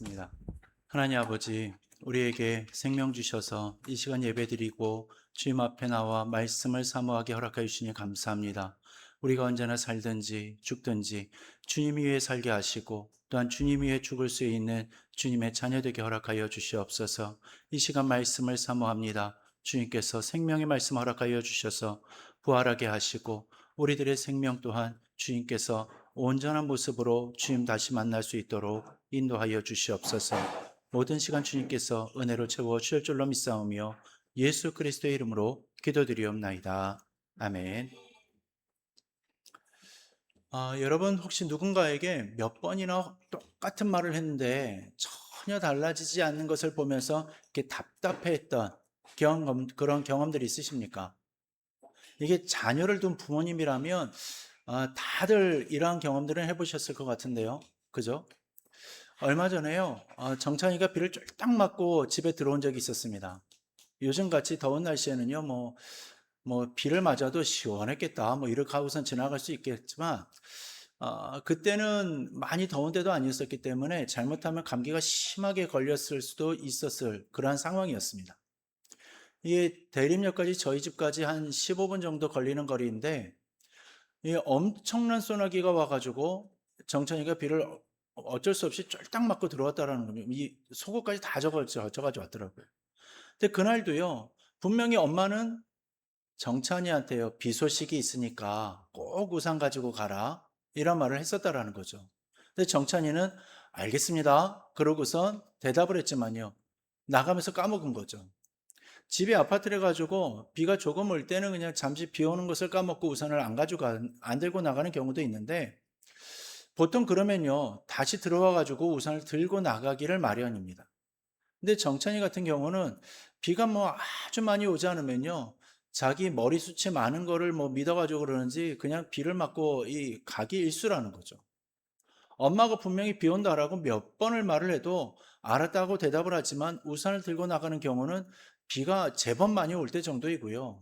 입니다. 하나님 아버지, 우리에게 생명 주셔서 이 시간 예배드리고 주님 앞에 나와 말씀을 사모하게 허락하여 주시니 감사합니다. 우리가 언제나 살든지 죽든지 주님 위에 살게 하시고 또한 주님 위에 죽을 수 있는 주님의 자녀되게 허락하여 주시옵소서. 이 시간 말씀을 사모합니다. 주님께서 생명의 말씀 허락하여 주셔서 부활하게 하시고 우리들의 생명 또한 주님께서 온전한 모습으로 주님 다시 만날 수 있도록 인도하여 주시옵소서. 모든 시간 주님께서 은혜로 채워 주실 줄로 믿사오며 예수 그리스도의 이름으로 기도드리옵나이다. 아멘. 여러분 혹시 누군가에게 몇 번이나 똑같은 말을 했는데 전혀 달라지지 않는 것을 보면서 이렇게 답답해했던 그런 경험들이 있으십니까? 이게 자녀를 둔 부모님이라면 다들 이러한 경험들은 해보셨을 것 같은데요. 그죠? 얼마 전에요. 정찬이가 비를 쫄딱 맞고 집에 들어온 적이 있었습니다. 요즘같이 더운 날씨에는요, 비를 맞아도 시원했겠다. 이렇게 하고선 지나갈 수 있겠지만, 그때는 많이 더운 데도 아니었었기 때문에 잘못하면 감기가 심하게 걸렸을 수도 있었을 그러한 상황이었습니다. 이게 대림역까지 저희 집까지 한 15분 정도 걸리는 거리인데, 이 엄청난 소나기가 와가지고 정찬이가 비를 어쩔 수 없이 쫄딱 맞고 들어왔다라는 겁니다. 이 속옷까지 다 젖어가지고 왔더라고요. 근데 그날도요, 분명히 엄마는 정찬이한테요, 비 소식이 있으니까 꼭 우산 가지고 가라. 이런 말을 했었다라는 거죠. 근데 정찬이는 알겠습니다. 그러고선 대답을 했지만요, 나가면서 까먹은 거죠. 집이 아파트래 가지고 비가 조금 올 때는 그냥 잠시 비 오는 것을 까먹고 우산을 안 들고 나가는 경우도 있는데, 보통 그러면요 다시 들어와 가지고 우산을 들고 나가기를 마련입니다. 근데 정찬이 같은 경우는 비가 아주 많이 오지 않으면요 자기 머리숱이 많은 거를 믿어 가지고 그러는지 그냥 비를 맞고 이 가기 일쑤라는 거죠. 엄마가 분명히 비 온다라고 몇 번을 말을 해도 알았다고 대답을 하지만 우산을 들고 나가는 경우는 비가 제법 많이 올 때 정도이고요.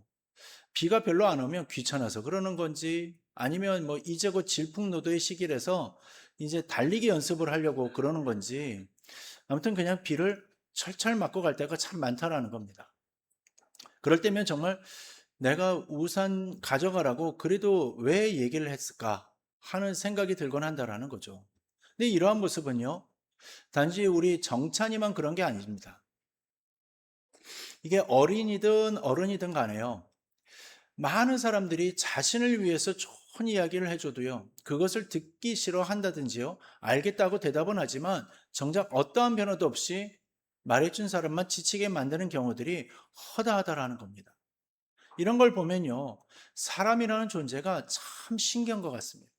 비가 별로 안 오면 귀찮아서 그러는 건지 아니면 이제 곧 질풍노도의 시기라서 이제 달리기 연습을 하려고 그러는 건지 아무튼 그냥 비를 철철 맞고 갈 때가 참 많다라는 겁니다. 그럴 때면 정말 내가 우산 가져가라고 그래도 왜 얘기를 했을까 하는 생각이 들곤 한다라는 거죠. 근데 이러한 모습은요, 단지 우리 정찬이만 그런 게 아닙니다. 이게 어린이든 어른이든 간에요. 많은 사람들이 자신을 위해서 좋은 이야기를 해줘도요, 그것을 듣기 싫어한다든지요, 알겠다고 대답은 하지만 정작 어떠한 변화도 없이 말해준 사람만 지치게 만드는 경우들이 허다하다라는 겁니다. 이런 걸 보면요, 사람이라는 존재가 참 신기한 것 같습니다.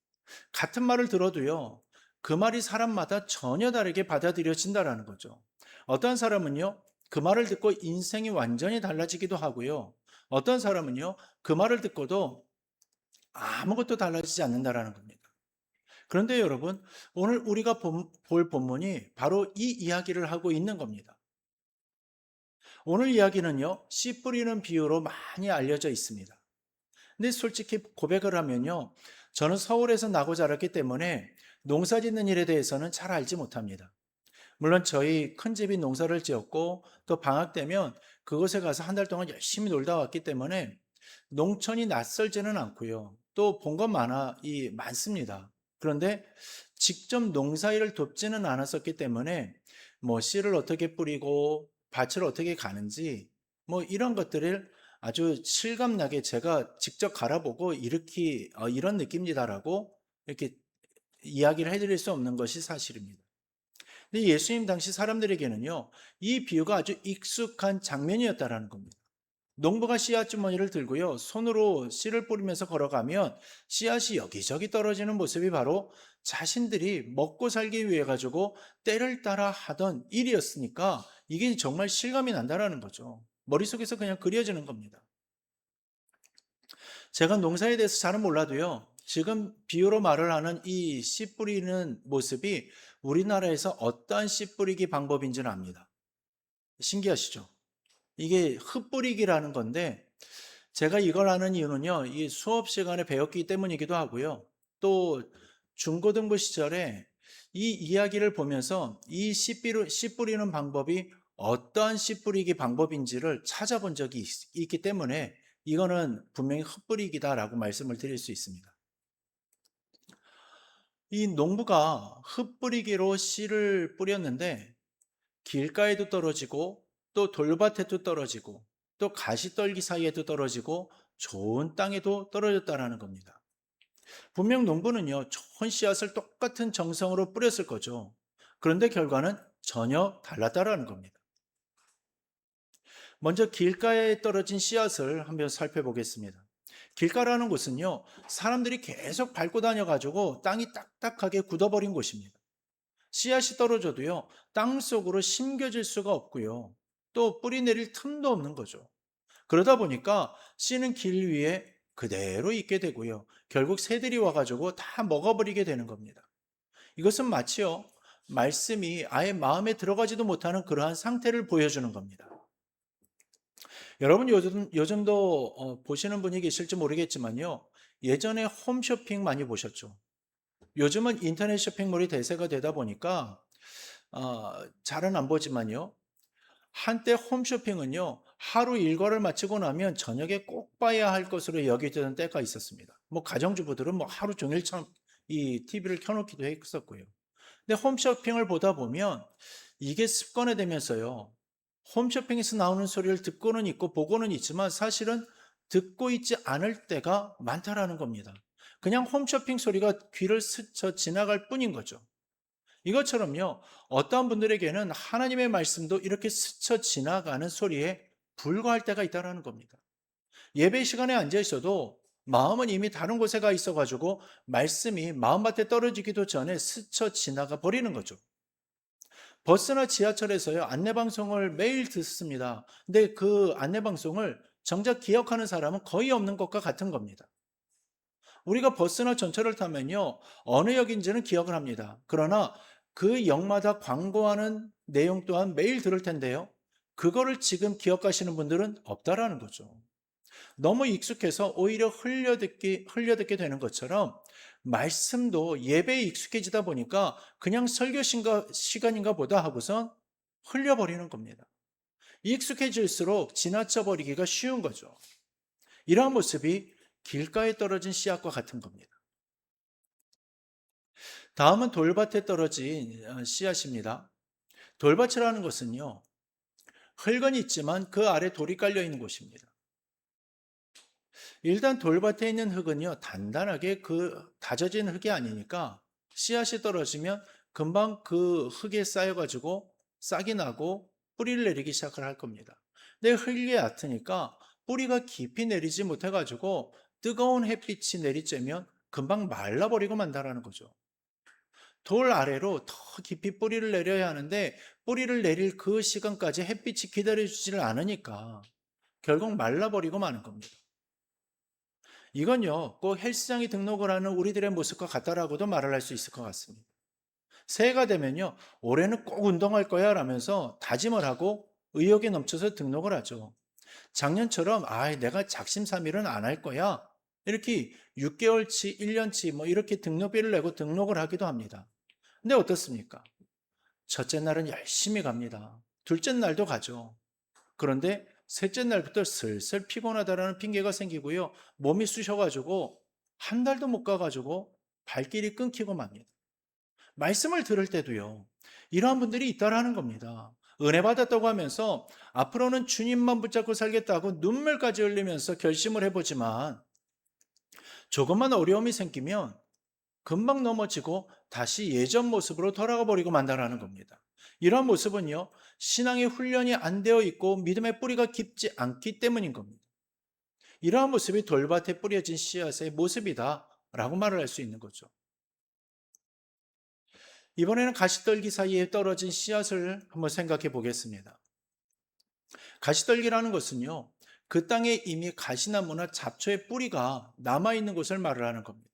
같은 말을 들어도요, 그 말이 사람마다 전혀 다르게 받아들여진다라는 거죠. 어떤 사람은요, 그 말을 듣고 인생이 완전히 달라지기도 하고요. 어떤 사람은요, 그 말을 듣고도 아무것도 달라지지 않는다라는 겁니다. 그런데 여러분, 오늘 우리가 볼 본문이 바로 이 이야기를 하고 있는 겁니다. 오늘 이야기는요, 씨 뿌리는 비유로 많이 알려져 있습니다. 근데 솔직히 고백을 하면요, 저는 서울에서 나고 자랐기 때문에 농사 짓는 일에 대해서는 잘 알지 못합니다. 물론 저희 큰 집이 농사를 지었고 또 방학 되면 그곳에 가서 한 달 동안 열심히 놀다 왔기 때문에 농촌이 낯설지는 않고요. 또 본 것 많습니다. 그런데 직접 농사일을 돕지는 않았었기 때문에 씨를 어떻게 뿌리고 밭을 어떻게 가는지 이런 것들을 아주 실감나게 제가 직접 갈아보고 이런 느낌이다라고 이렇게 이야기를 해드릴 수 없는 것이 사실입니다. 근데 예수님 당시 사람들에게는요, 이 비유가 아주 익숙한 장면이었다라는 겁니다. 농부가 씨앗 주머니를 들고요, 손으로 씨를 뿌리면서 걸어가면 씨앗이 여기저기 떨어지는 모습이 바로 자신들이 먹고 살기 위해 가지고 때를 따라 하던 일이었으니까 이게 정말 실감이 난다라는 거죠. 머릿속에서 그냥 그려지는 겁니다. 제가 농사에 대해서 잘은 몰라도요, 지금 비유로 말을 하는 이 씨 뿌리는 모습이 우리나라에서 어떠한 씨 뿌리기 방법인지는 압니다. 신기하시죠? 이게 흙뿌리기라는 건데, 제가 이걸 아는 이유는요, 이 수업 시간에 배웠기 때문이기도 하고요. 또 중고등부 시절에 이 이야기를 보면서 이 씨 뿌리는 방법이 어떠한 씨 뿌리기 방법인지를 찾아본 적이 있기 때문에 이거는 분명히 흙뿌리기다라고 말씀을 드릴 수 있습니다. 이 농부가 흙뿌리기로 씨를 뿌렸는데 길가에도 떨어지고 또 돌밭에도 떨어지고 또 가시떨기 사이에도 떨어지고 좋은 땅에도 떨어졌다라는 겁니다. 분명 농부는요, 좋은 씨앗을 똑같은 정성으로 뿌렸을 거죠. 그런데 결과는 전혀 달랐다라는 겁니다. 먼저 길가에 떨어진 씨앗을 한번 살펴보겠습니다. 길가라는 곳은요, 사람들이 계속 밟고 다녀가지고 땅이 딱딱하게 굳어버린 곳입니다. 씨앗이 떨어져도요, 땅 속으로 심겨질 수가 없고요. 또 뿌리 내릴 틈도 없는 거죠. 그러다 보니까 씨는 길 위에 그대로 있게 되고요. 결국 새들이 와가지고 다 먹어버리게 되는 겁니다. 이것은 마치요, 말씀이 아예 마음에 들어가지도 못하는 그러한 상태를 보여주는 겁니다. 여러분 요즘도 보시는 분이 계실지 모르겠지만요. 예전에 홈쇼핑 많이 보셨죠? 요즘은 인터넷 쇼핑몰이 대세가 되다 보니까 잘은 안 보지만요. 한때 홈쇼핑은요. 하루 일과를 마치고 나면 저녁에 꼭 봐야 할 것으로 여겨지던 때가 있었습니다. 뭐 가정주부들은 뭐 하루 종일 참 이 TV를 켜놓기도 했었고요. 근데 홈쇼핑을 보다 보면 이게 습관화 되면서요. 홈쇼핑에서 나오는 소리를 듣고는 있고 보고는 있지만 사실은 듣고 있지 않을 때가 많다라는 겁니다. 그냥 홈쇼핑 소리가 귀를 스쳐 지나갈 뿐인 거죠. 이것처럼요, 어떠한 분들에게는 하나님의 말씀도 이렇게 스쳐 지나가는 소리에 불과할 때가 있다는 겁니다. 예배 시간에 앉아 있어도 마음은 이미 다른 곳에 가 있어가지고 말씀이 마음밭에 떨어지기도 전에 스쳐 지나가 버리는 거죠. 버스나 지하철에서요, 안내방송을 매일 듣습니다. 근데 그 안내방송을 정작 기억하는 사람은 거의 없는 것과 같은 겁니다. 우리가 버스나 전철을 타면요, 어느 역인지는 기억을 합니다. 그러나 그 역마다 광고하는 내용 또한 매일 들을 텐데요. 그거를 지금 기억하시는 분들은 없다라는 거죠. 너무 익숙해서 오히려 흘려듣게 되는 것처럼 말씀도 예배에 익숙해지다 보니까 그냥 시간인가 보다 하고선 흘려버리는 겁니다. 익숙해질수록 지나쳐 버리기가 쉬운 거죠. 이러한 모습이 길가에 떨어진 씨앗과 같은 겁니다. 다음은 돌밭에 떨어진 씨앗입니다. 돌밭이라는 것은요, 흙은 있지만 그 아래 돌이 깔려 있는 곳입니다. 일단 돌밭에 있는 흙은요, 단단하게 다져진 흙이 아니니까 씨앗이 떨어지면 금방 그 흙에 쌓여가지고 싹이 나고 뿌리를 내리기 시작을 할 겁니다. 근데 흙이 얕으니까 뿌리가 깊이 내리지 못해가지고 뜨거운 햇빛이 내리쬐면 금방 말라버리고 만다라는 거죠. 돌 아래로 더 깊이 뿌리를 내려야 하는데 뿌리를 내릴 그 시간까지 햇빛이 기다려주지를 않으니까 결국 말라버리고 마는 겁니다. 이건요, 꼭 헬스장에 등록을 하는 우리들의 모습과 같다라고도 말을 할 수 있을 것 같습니다. 새해가 되면요, 올해는 꼭 운동할 거야 라면서 다짐을 하고 의욕에 넘쳐서 등록을 하죠. 작년처럼, 내가 작심삼일은 안 할 거야. 이렇게 6개월치, 1년치 뭐 이렇게 등록비를 내고 등록을 하기도 합니다. 근데 어떻습니까? 첫째 날은 열심히 갑니다. 둘째 날도 가죠. 그런데 셋째 날부터 슬슬 피곤하다라는 핑계가 생기고요. 몸이 쑤셔가지고 한 달도 못 가가지고 발길이 끊기고 맙니다. 말씀을 들을 때도요. 이러한 분들이 있다라는 겁니다. 은혜 받았다고 하면서 앞으로는 주님만 붙잡고 살겠다고 눈물까지 흘리면서 결심을 해보지만 조금만 어려움이 생기면 금방 넘어지고 다시 예전 모습으로 돌아가 버리고 만다라는 겁니다. 이런 모습은요, 신앙의 훈련이 안 되어 있고 믿음의 뿌리가 깊지 않기 때문인 겁니다. 이러한 모습이 돌밭에 뿌려진 씨앗의 모습이다 라고 말을 할 수 있는 거죠. 이번에는 가시떨기 사이에 떨어진 씨앗을 한번 생각해 보겠습니다. 가시떨기라는 것은요, 그 땅에 이미 가시나무나 잡초의 뿌리가 남아있는 것을 말을 하는 겁니다.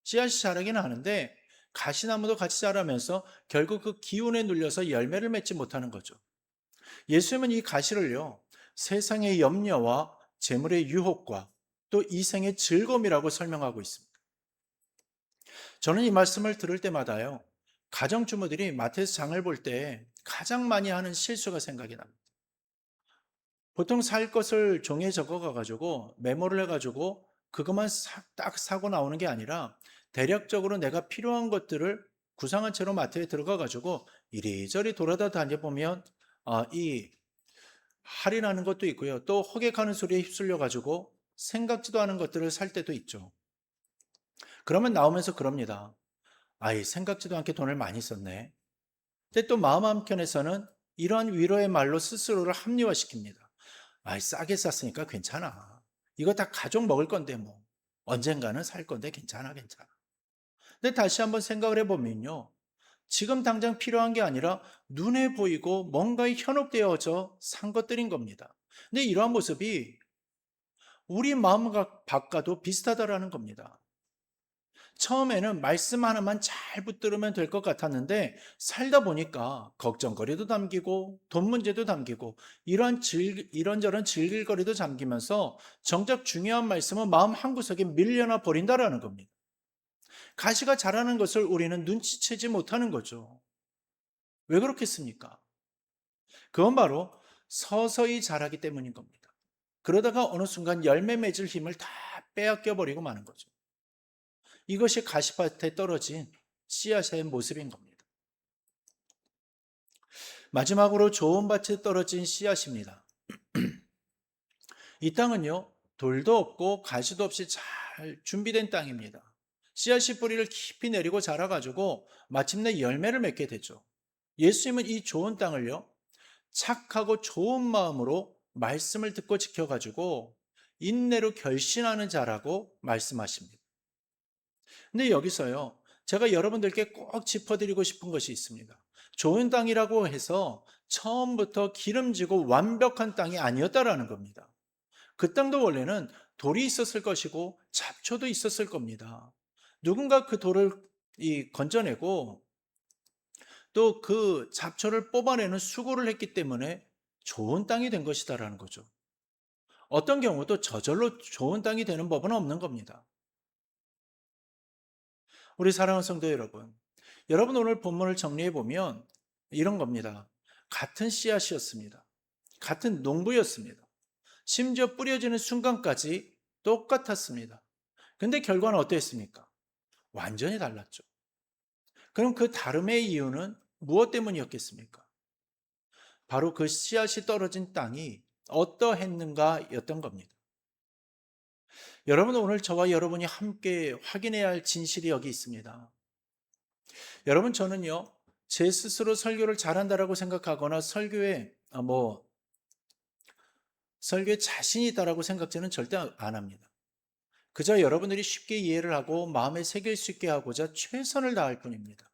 씨앗이 자라기는 하는데 가시나무도 같이 자라면서 결국 그 기운에 눌려서 열매를 맺지 못하는 거죠. 예수님은 이 가시를요, 세상의 염려와 재물의 유혹과 또 이생의 즐거움이라고 설명하고 있습니다. 저는 이 말씀을 들을 때마다요, 가정주부들이 마트에서 장을 볼 때 가장 많이 하는 실수가 생각이 납니다. 보통 살 것을 종이에 적어가 가지고 메모를 해 가지고 그것만 딱 사고 나오는 게 아니라 대략적으로 내가 필요한 것들을 구상한 채로 마트에 들어가 가지고 이리저리 돌아다 다녀 보면 이 할인하는 것도 있고요. 또 호객하는 소리에 휩쓸려 가지고 생각지도 않은 것들을 살 때도 있죠. 그러면 나오면서 그럽니다. 아이, 생각지도 않게 돈을 많이 썼네. 근데 또 마음 한켠에서는 이러한 위로의 말로 스스로를 합리화시킵니다. 아이, 싸게 쌌으니까 괜찮아. 이거 다 가족 먹을 건데 뭐. 언젠가는 살 건데 괜찮아, 괜찮아. 근데 다시 한번 생각을 해보면요. 지금 당장 필요한 게 아니라 눈에 보이고 뭔가에 현혹되어져 산 것들인 겁니다. 근데 이러한 모습이 우리 마음과 바꿔도 비슷하다라는 겁니다. 처음에는 말씀 하나만 잘 붙들으면 될 것 같았는데 살다 보니까 걱정거리도 담기고 돈 문제도 담기고 이런저런 질길거리도 잠기면서 정작 중요한 말씀은 마음 한구석에 밀려나 버린다라는 겁니다. 가시가 자라는 것을 우리는 눈치채지 못하는 거죠. 왜 그렇겠습니까? 그건 바로 서서히 자라기 때문인 겁니다. 그러다가 어느 순간 열매 맺을 힘을 다 빼앗겨 버리고 마는 거죠. 이것이 가시밭에 떨어진 씨앗의 모습인 겁니다. 마지막으로 좋은 밭에 떨어진 씨앗입니다. 이 땅은요, 돌도 없고 가시도 없이 잘 준비된 땅입니다. 씨앗이 뿌리를 깊이 내리고 자라가지고 마침내 열매를 맺게 되죠. 예수님은 이 좋은 땅을요, 착하고 좋은 마음으로 말씀을 듣고 지켜가지고 인내로 결신하는 자라고 말씀하십니다. 근데 여기서요, 제가 여러분들께 꼭 짚어드리고 싶은 것이 있습니다. 좋은 땅이라고 해서 처음부터 기름지고 완벽한 땅이 아니었다라는 겁니다. 그 땅도 원래는 돌이 있었을 것이고 잡초도 있었을 겁니다. 누군가 그 돌을 건져내고 또 그 잡초를 뽑아내는 수고를 했기 때문에 좋은 땅이 된 것이다라는 거죠. 어떤 경우도 저절로 좋은 땅이 되는 법은 없는 겁니다. 우리 사랑하는 성도 여러분, 여러분 오늘 본문을 정리해 보면 이런 겁니다. 같은 씨앗이었습니다. 같은 농부였습니다. 심지어 뿌려지는 순간까지 똑같았습니다. 근데 결과는 어땠습니까? 완전히 달랐죠. 그럼 그 다름의 이유는 무엇 때문이었겠습니까? 바로 그 씨앗이 떨어진 땅이 어떠했는가 였던 겁니다. 여러분, 오늘 저와 여러분이 함께 확인해야 할 진실이 여기 있습니다. 여러분, 저는요, 제 스스로 설교를 잘한다라고 생각하거나 설교에 자신이 있다라고 생각지는 절대 안 합니다. 그저 여러분들이 쉽게 이해를 하고 마음에 새길 수 있게 하고자 최선을 다할 뿐입니다.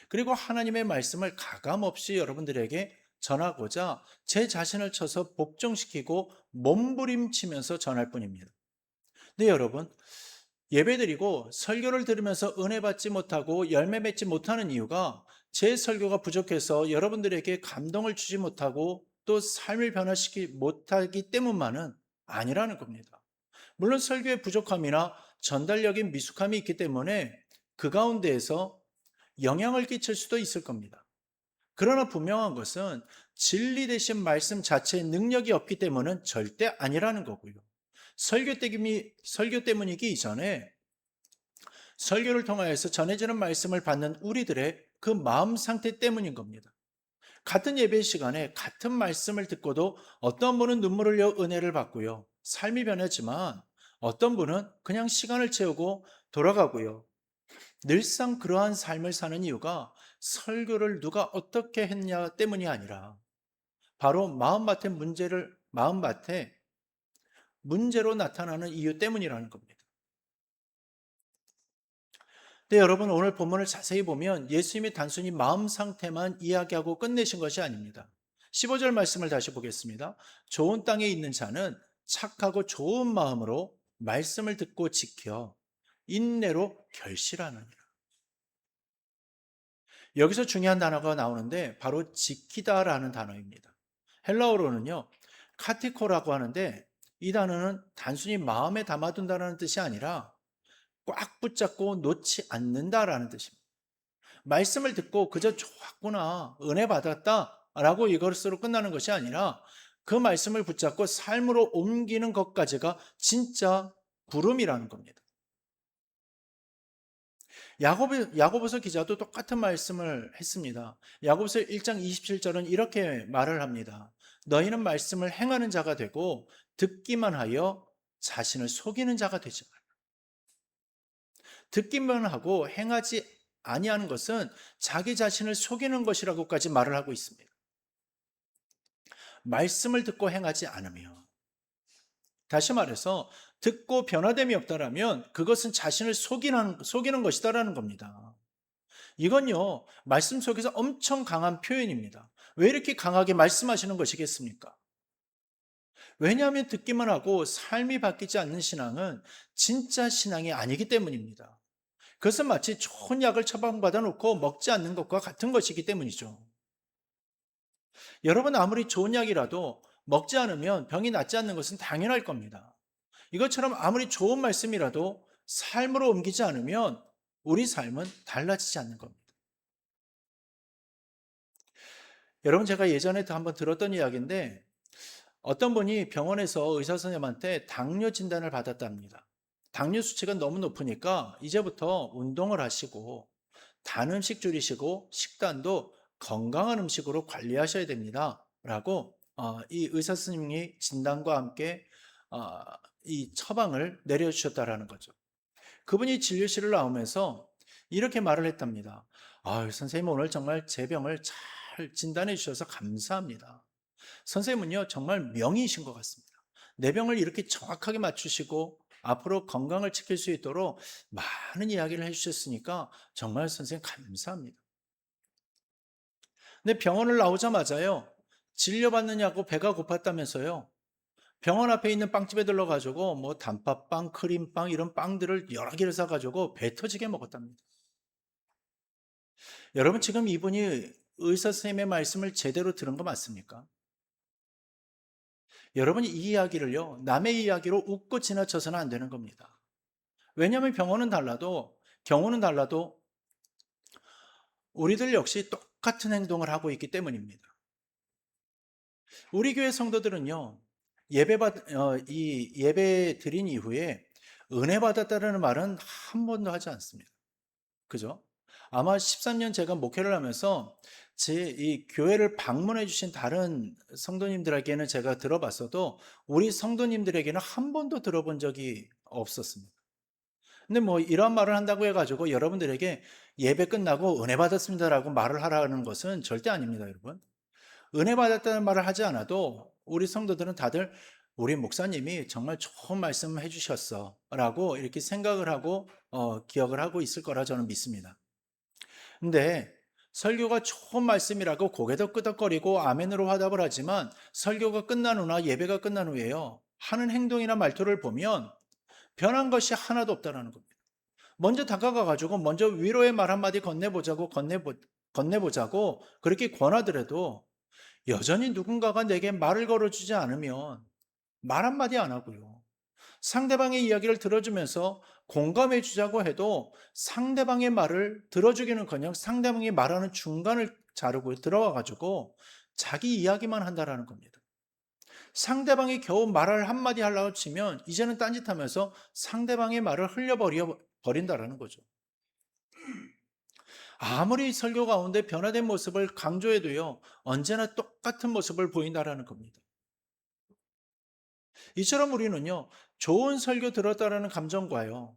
그리고 하나님의 말씀을 가감없이 여러분들에게 전하고자 제 자신을 쳐서 복종시키고 몸부림치면서 전할 뿐입니다. 근데 여러분, 예배드리고 설교를 들으면서 은혜 받지 못하고 열매 맺지 못하는 이유가 제 설교가 부족해서 여러분들에게 감동을 주지 못하고 또 삶을 변화시키지 못하기 때문만은 아니라는 겁니다. 물론 설교의 부족함이나 전달력인 미숙함이 있기 때문에 그 가운데에서 영향을 끼칠 수도 있을 겁니다. 그러나 분명한 것은 진리 되신 말씀 자체의 능력이 없기 때문은 절대 아니라는 거고요. 설교 때문이기 이전에 설교를 통하여서 전해지는 말씀을 받는 우리들의 그 마음 상태 때문인 겁니다. 같은 예배 시간에 같은 말씀을 듣고도 어떤 분은 눈물을 흘려 은혜를 받고요. 삶이 변하지만 어떤 분은 그냥 시간을 채우고 돌아가고요. 늘상 그러한 삶을 사는 이유가 설교를 누가 어떻게 했냐 때문이 아니라 바로 마음밭에 문제로 나타나는 이유 때문이라는 겁니다. 근데 여러분, 오늘 본문을 자세히 보면 예수님이 단순히 마음 상태만 이야기하고 끝내신 것이 아닙니다. 15절 말씀을 다시 보겠습니다. 좋은 땅에 있는 자는 착하고 좋은 마음으로 말씀을 듣고 지켜 인내로 결실하느니라. 여기서 중요한 단어가 나오는데 바로 지키다라는 단어입니다. 헬라어로는요, 카티코라고 하는데 이 단어는 단순히 마음에 담아둔다는 뜻이 아니라 꽉 붙잡고 놓지 않는다라는 뜻입니다. 말씀을 듣고 그저 좋았구나, 은혜 받았다 라고 이것으로 끝나는 것이 아니라 그 말씀을 붙잡고 삶으로 옮기는 것까지가 진짜 부름이라는 겁니다. 야고보서 기자도 똑같은 말씀을 했습니다. 야고보서 1장 27절은 이렇게 말을 합니다. 너희는 말씀을 행하는 자가 되고 듣기만 하여 자신을 속이는 자가 되지 말라. 듣기만 하고 행하지 아니하는 것은 자기 자신을 속이는 것이라고까지 말을 하고 있습니다. 말씀을 듣고 행하지 않으며, 다시 말해서 듣고 변화됨이 없다라면 그것은 자신을 속이는 것이다라는 겁니다. 이건요, 말씀 속에서 엄청 강한 표현입니다. 왜 이렇게 강하게 말씀하시는 것이겠습니까? 왜냐하면 듣기만 하고 삶이 바뀌지 않는 신앙은 진짜 신앙이 아니기 때문입니다. 그것은 마치 좋은 약을 처방받아 놓고 먹지 않는 것과 같은 것이기 때문이죠. 여러분, 아무리 좋은 약이라도 먹지 않으면 병이 낫지 않는 것은 당연할 겁니다. 이것처럼 아무리 좋은 말씀이라도 삶으로 옮기지 않으면 우리 삶은 달라지지 않는 겁니다. 여러분, 제가 예전에 한번 들었던 이야기인데 어떤 분이 병원에서 의사 선생님한테 당뇨 진단을 받았답니다. 당뇨 수치가 너무 높으니까 이제부터 운동을 하시고 단 음식 줄이시고 식단도 건강한 음식으로 관리하셔야 됩니다. 라고 이 의사 선생님이 진단과 함께 어, 이 처방을 내려주셨다라는 거죠. 그분이 진료실을 나오면서 이렇게 말을 했답니다. 선생님, 오늘 정말 제 병을 잘 진단해 주셔서 감사합니다. 선생님은요, 정말 명의이신 것 같습니다. 내 병을 이렇게 정확하게 맞추시고 앞으로 건강을 지킬 수 있도록 많은 이야기를 해주셨으니까 정말 선생님 감사합니다. 근데 병원을 나오자마자요, 진료받느냐고 배가 고팠다면서요. 병원 앞에 있는 빵집에 들러가지고 뭐 단팥빵, 크림빵 이런 빵들을 여러 개를 사가지고 배 터지게 먹었답니다. 여러분, 지금 이분이 의사 선생님의 말씀을 제대로 들은 거 맞습니까? 여러분이 이 이야기를요, 남의 이야기로 웃고 지나쳐서는 안 되는 겁니다. 왜냐하면 경우는 달라도 우리들 역시 똑같은 행동을 하고 있기 때문입니다. 우리 교회 성도들은요, 이 예배 드린 이후에 은혜 받았다는 말은 한 번도 하지 않습니다. 그죠? 아마 13년 제가 목회를 하면서 제 이 교회를 방문해 주신 다른 성도님들에게는 제가 들어봤어도 우리 성도님들에게는 한 번도 들어본 적이 없었습니다. 근데 뭐 이런 말을 한다고 해가지고 여러분들에게 예배 끝나고 은혜 받았습니다라고 말을 하라는 것은 절대 아닙니다, 여러분. 은혜 받았다는 말을 하지 않아도 우리 성도들은 다들 우리 목사님이 정말 좋은 말씀 해주셨어 라고 이렇게 생각을 하고 기억을 하고 있을 거라 저는 믿습니다. 근데 설교가 좋은 말씀이라고 고개도 끄덕거리고 아멘으로 화답을 하지만 설교가 끝난 후나 예배가 끝난 후에요, 하는 행동이나 말투를 보면 변한 것이 하나도 없다는 겁니다. 먼저 다가가 가지고 먼저 위로의 말 한마디 건네보자고 그렇게 권하더라도 여전히 누군가가 내게 말을 걸어주지 않으면 말 한마디 안 하고요, 상대방의 이야기를 들어주면서 공감해 주자고 해도 상대방의 말을 들어주기는커녕 상대방이 말하는 중간을 자르고 들어와 가지고 자기 이야기만 한다라는 겁니다. 상대방이 겨우 말을 한마디 하려고 치면 이제는 딴짓하면서 상대방의 말을 버린다라는 거죠. 아무리 설교 가운데 변화된 모습을 강조해도요, 언제나 똑같은 모습을 보인다라는 겁니다. 이처럼 우리는요, 좋은 설교 들었다라는 감정과요,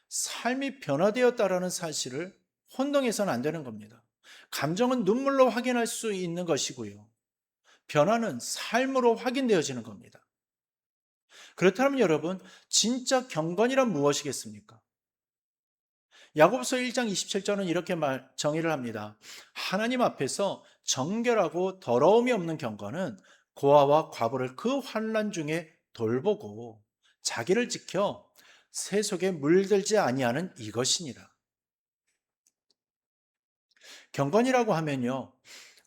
삶이 변화되었다라는 사실을 혼동해서는 안 되는 겁니다. 감정은 눈물로 확인할 수 있는 것이고요, 변화는 삶으로 확인되어지는 겁니다. 그렇다면 여러분, 진짜 경건이란 무엇이겠습니까? 야고보서 1장 27절은 이렇게 정의를 합니다. 하나님 앞에서 정결하고 더러움이 없는 경건은 고아와 과부를 그 환난 중에 돌보고 자기를 지켜 새 속에 물들지 아니하는 이것이니라. 경건이라고 하면요,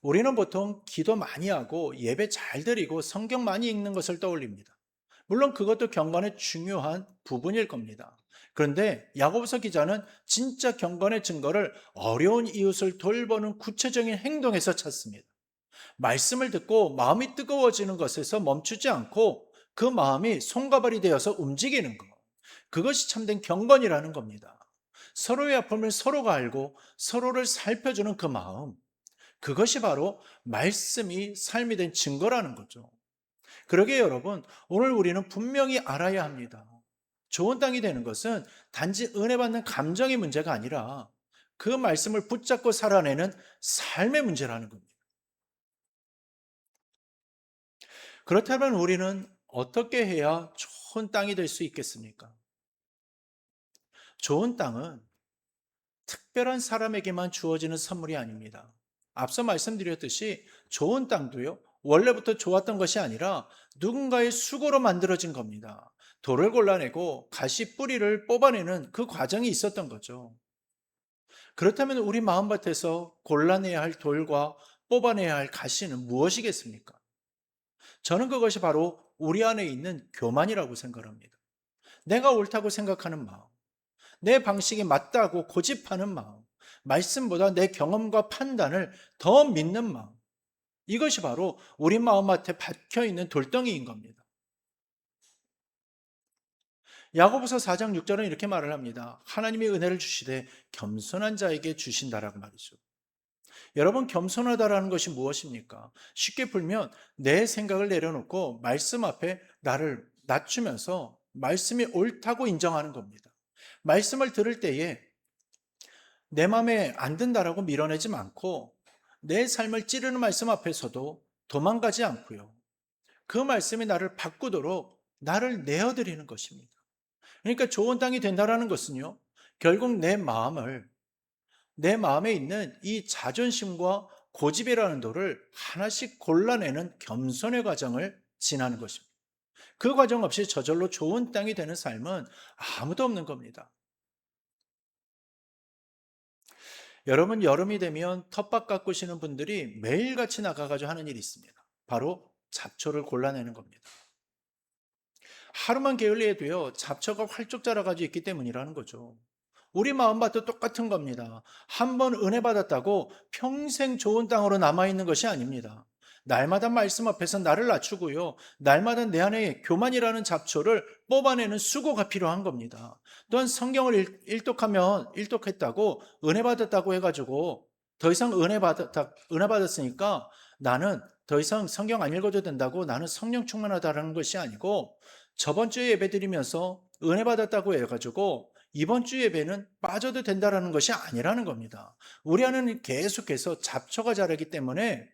우리는 보통 기도 많이 하고 예배 잘 드리고 성경 많이 읽는 것을 떠올립니다. 물론 그것도 경건의 중요한 부분일 겁니다. 그런데 야고보서 기자는 진짜 경건의 증거를 어려운 이웃을 돌보는 구체적인 행동에서 찾습니다. 말씀을 듣고 마음이 뜨거워지는 것에서 멈추지 않고 그 마음이 손과 발이 되어서 움직이는 것. 그것이 참된 경건이라는 겁니다. 서로의 아픔을 서로가 알고 서로를 살펴주는 그 마음. 그것이 바로 말씀이 삶이 된 증거라는 거죠. 그러게 여러분, 오늘 우리는 분명히 알아야 합니다. 좋은 땅이 되는 것은 단지 은혜 받는 감정의 문제가 아니라 그 말씀을 붙잡고 살아내는 삶의 문제라는 겁니다. 그렇다면 우리는 어떻게 해야 좋은 땅이 될 수 있겠습니까? 좋은 땅은 특별한 사람에게만 주어지는 선물이 아닙니다. 앞서 말씀드렸듯이 좋은 땅도요, 원래부터 좋았던 것이 아니라 누군가의 수고로 만들어진 겁니다. 돌을 골라내고 가시 뿌리를 뽑아내는 그 과정이 있었던 거죠. 그렇다면 우리 마음밭에서 골라내야 할 돌과 뽑아내야 할 가시는 무엇이겠습니까? 저는 그것이 바로 우리 안에 있는 교만이라고 생각합니다. 내가 옳다고 생각하는 마음, 내 방식이 맞다고 고집하는 마음, 말씀보다 내 경험과 판단을 더 믿는 마음, 이것이 바로 우리 마음밭에 박혀 있는 돌덩이인 겁니다. 야고보서 4장 6절은 이렇게 말을 합니다. 하나님이 은혜를 주시되 겸손한 자에게 주신다라고 말이죠. 여러분, 겸손하다라는 것이 무엇입니까? 쉽게 풀면 내 생각을 내려놓고 말씀 앞에 나를 낮추면서 말씀이 옳다고 인정하는 겁니다. 말씀을 들을 때에 내 마음에 안 든다라고 밀어내지 않고 내 삶을 찌르는 말씀 앞에서도 도망가지 않고요. 그 말씀이 나를 바꾸도록 나를 내어드리는 것입니다. 그러니까 좋은 땅이 된다라는 것은요, 결국 내 마음에 있는 이 자존심과 고집이라는 돌을 하나씩 골라내는 겸손의 과정을 지나는 것입니다. 그 과정 없이 저절로 좋은 땅이 되는 삶은 아무도 없는 겁니다. 여러분, 여름이 되면 텃밭 가꾸시는 분들이 매일같이 나가가지고 하는 일이 있습니다. 바로 잡초를 골라내는 겁니다. 하루만 게을리해도요, 잡초가 활쭉 자라가지고 있기 때문이라는 거죠. 우리 마음밭도 똑같은 겁니다. 한 번 은혜 받았다고 평생 좋은 땅으로 남아있는 것이 아닙니다. 날마다 말씀 앞에서 나를 낮추고요. 날마다 내 안에 교만이라는 잡초를 뽑아내는 수고가 필요한 겁니다. 또한 성경을 일독하면 일독했다고 은혜 받았다고 해가지고 더 이상 은혜 받았으니까 나는 더 이상 성경 안 읽어도 된다고 나는 성령 충만하다라는 것이 아니고 저번 주에 예배 드리면서 은혜 받았다고 해가지고 이번 주 예배는 빠져도 된다라는 것이 아니라는 겁니다. 우리 안에는 계속해서 잡초가 자라기 때문에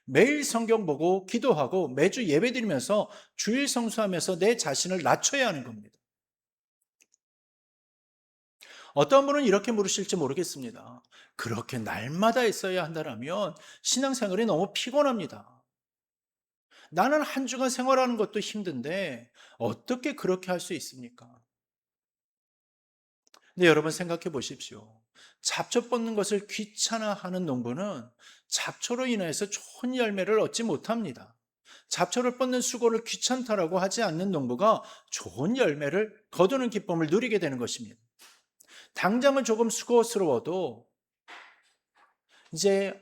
매일 성경 보고 기도하고 매주 예배 드리면서 주일 성수하면서 내 자신을 낮춰야 하는 겁니다. 어떤 분은 이렇게 물으실지 모르겠습니다. 그렇게 날마다 있어야 한다면 신앙생활이 너무 피곤합니다. 나는 한 주간 생활하는 것도 힘든데 어떻게 그렇게 할 수 있습니까? 근데 여러분 생각해 보십시오. 잡초 뽑는 것을 귀찮아하는 농부는 잡초로 인해서 좋은 열매를 얻지 못합니다. 잡초를 뽑는 수고를 귀찮다라고 하지 않는 농부가 좋은 열매를 거두는 기쁨을 누리게 되는 것입니다. 당장은 조금 수고스러워도 이제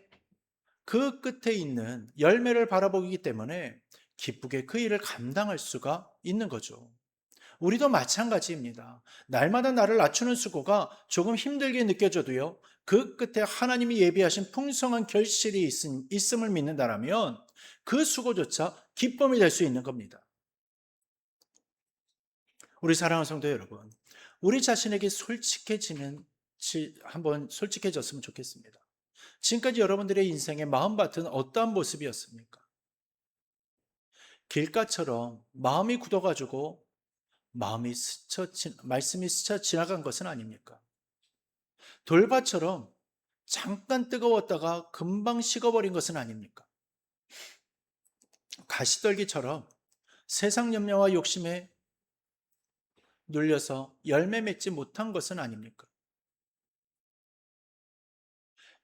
그 끝에 있는 열매를 바라보기 때문에 기쁘게 그 일을 감당할 수가 있는 거죠. 우리도 마찬가지입니다. 날마다 나를 낮추는 수고가 조금 힘들게 느껴져도요, 그 끝에 하나님이 예비하신 풍성한 결실이 있음을 믿는다라면 그 수고조차 기쁨이 될 수 있는 겁니다. 우리 사랑하는 성도 여러분, 우리 자신에게 한번 솔직해졌으면 좋겠습니다. 지금까지 여러분들의 인생의 마음밭은 어떠한 모습이었습니까? 길가처럼 마음이 굳어가지고 말씀이 스쳐 지나간 것은 아닙니까? 돌밭처럼 잠깐 뜨거웠다가 금방 식어버린 것은 아닙니까? 가시떨기처럼 세상 염려와 욕심에 눌려서 열매 맺지 못한 것은 아닙니까?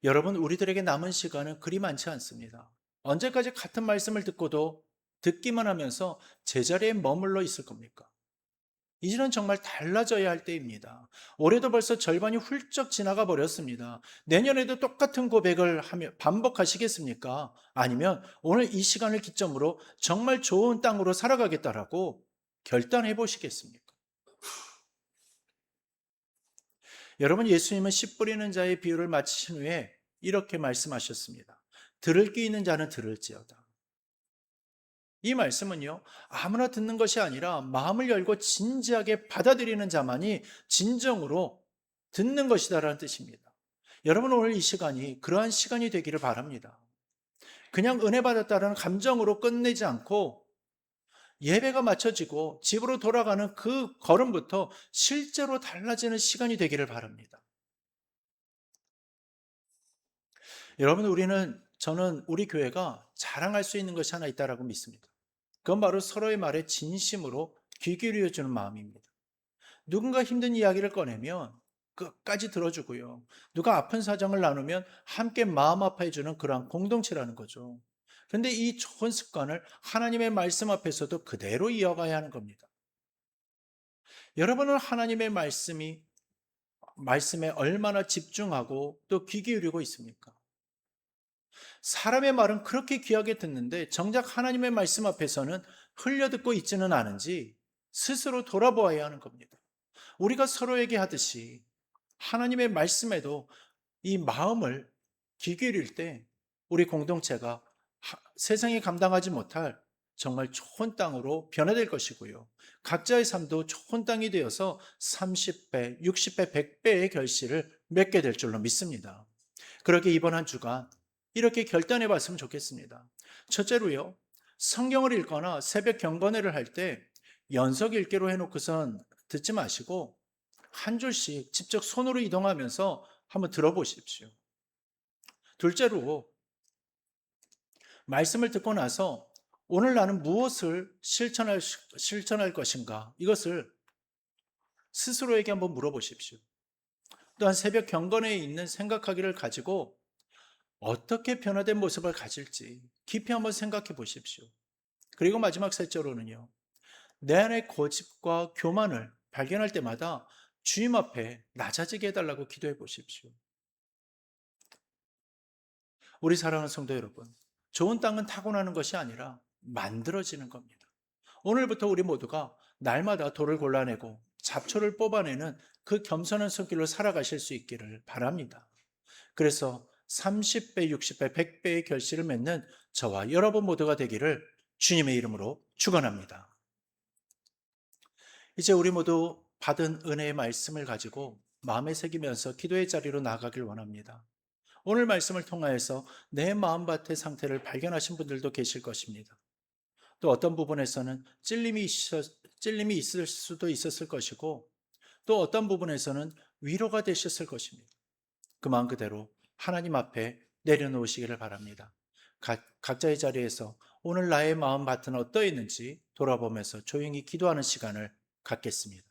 여러분, 우리들에게 남은 시간은 그리 많지 않습니다. 언제까지 같은 말씀을 듣고도 듣기만 하면서 제자리에 머물러 있을 겁니까? 이제는 정말 달라져야 할 때입니다. 올해도 벌써 절반이 훌쩍 지나가 버렸습니다. 내년에도 똑같은 고백을 하며 반복하시겠습니까? 아니면 오늘 이 시간을 기점으로 정말 좋은 땅으로 살아가겠다라고 결단해 보시겠습니까? 여러분, 예수님은 씨 뿌리는 자의 비유를 마치신 후에 이렇게 말씀하셨습니다. 들을 귀 있는 자는 들을지어다. 이 말씀은요, 아무나 듣는 것이 아니라 마음을 열고 진지하게 받아들이는 자만이 진정으로 듣는 것이다라는 뜻입니다. 여러분, 오늘 이 시간이 그러한 시간이 되기를 바랍니다. 그냥 은혜 받았다는 감정으로 끝내지 않고 예배가 마쳐지고 집으로 돌아가는 그 걸음부터 실제로 달라지는 시간이 되기를 바랍니다. 여러분, 저는 우리 교회가 자랑할 수 있는 것이 하나 있다라고 믿습니다. 그건 바로 서로의 말에 진심으로 귀 기울여주는 마음입니다. 누군가 힘든 이야기를 꺼내면 끝까지 들어주고요. 누가 아픈 사정을 나누면 함께 마음 아파해주는 그러한 공동체라는 거죠. 그런데 이 좋은 습관을 하나님의 말씀 앞에서도 그대로 이어가야 하는 겁니다. 여러분은 하나님의 말씀에 얼마나 집중하고 또 귀 기울이고 있습니까? 사람의 말은 그렇게 귀하게 듣는데 정작 하나님의 말씀 앞에서는 흘려듣고 있지는 않은지 스스로 돌아보아야 하는 겁니다. 우리가 서로에게 하듯이 하나님의 말씀에도 이 마음을 귀 기울일 때 우리 공동체가 세상이 감당하지 못할 정말 좋은 땅으로 변화될 것이고요. 각자의 삶도 좋은 땅이 되어서 30배, 60배, 100배의 결실을 맺게 될 줄로 믿습니다. 그렇게 이번 한 주간 이렇게 결단해 봤으면 좋겠습니다. 첫째로요, 성경을 읽거나 새벽 경건회를 할 때 연속 읽기로 해놓고선 듣지 마시고 한 줄씩 직접 손으로 이동하면서 한번 들어보십시오. 둘째로, 말씀을 듣고 나서 오늘 나는 무엇을 실천할 것인가, 이것을 스스로에게 한번 물어보십시오. 또한 새벽 경건회에 있는 생각하기를 가지고 어떻게 변화된 모습을 가질지 깊이 한번 생각해 보십시오. 그리고 마지막 셋째로는요, 내 안의 고집과 교만을 발견할 때마다 주님 앞에 낮아지게 해달라고 기도해 보십시오. 우리 사랑하는 성도 여러분, 좋은 땅은 타고나는 것이 아니라 만들어지는 겁니다. 오늘부터 우리 모두가 날마다 돌을 골라내고 잡초를 뽑아내는 그 겸손한 손길로 살아가실 수 있기를 바랍니다. 그래서 30배, 60배, 100배의 결실을 맺는 저와 여러분 모두가 되기를 주님의 이름으로 축원합니다. 이제 우리 모두 받은 은혜의 말씀을 가지고 마음에 새기면서 기도의 자리로 나아가길 원합니다. 오늘 말씀을 통하여서 내 마음밭의 상태를 발견하신 분들도 계실 것입니다. 또 어떤 부분에서는 찔림이 있을 수도 있었을 것이고, 또 어떤 부분에서는 위로가 되셨을 것입니다. 그 마음 그대로 하나님 앞에 내려놓으시기를 바랍니다. 각자의 자리에서 오늘 나의 마음밭은 어떠했는지 돌아보면서 조용히 기도하는 시간을 갖겠습니다.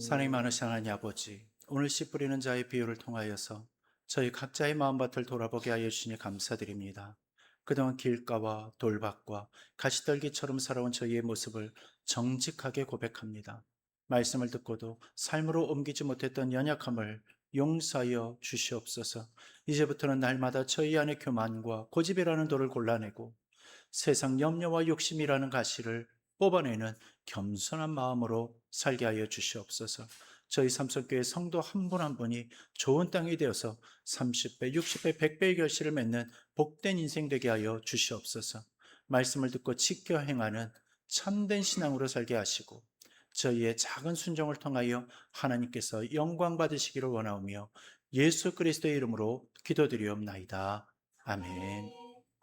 사랑이 많으신 하나님 아버지, 오늘 씨 뿌리는 자의 비유를 통하여서 저희 각자의 마음밭을 돌아보게 하여 주시니 감사드립니다. 그동안 길가와 돌밭과 가시떨기처럼 살아온 저희의 모습을 정직하게 고백합니다. 말씀을 듣고도 삶으로 옮기지 못했던 연약함을 용서하여 주시옵소서. 이제부터는 날마다 저희 안의 교만과 고집이라는 돌을 골라내고 세상 염려와 욕심이라는 가시를 뽑아내는 겸손한 마음으로 살게 하여 주시옵소서. 저희 삼성교회 성도 한 분 한 분이 좋은 땅이 되어서 30배, 60배, 100배의 결실을 맺는 복된 인생 되게 하여 주시옵소서. 말씀을 듣고 지켜 행하는 참된 신앙으로 살게 하시고 저희의 작은 순종을 통하여 하나님께서 영광 받으시기를 원하오며 예수 그리스도의 이름으로 기도드리옵나이다. 아멘.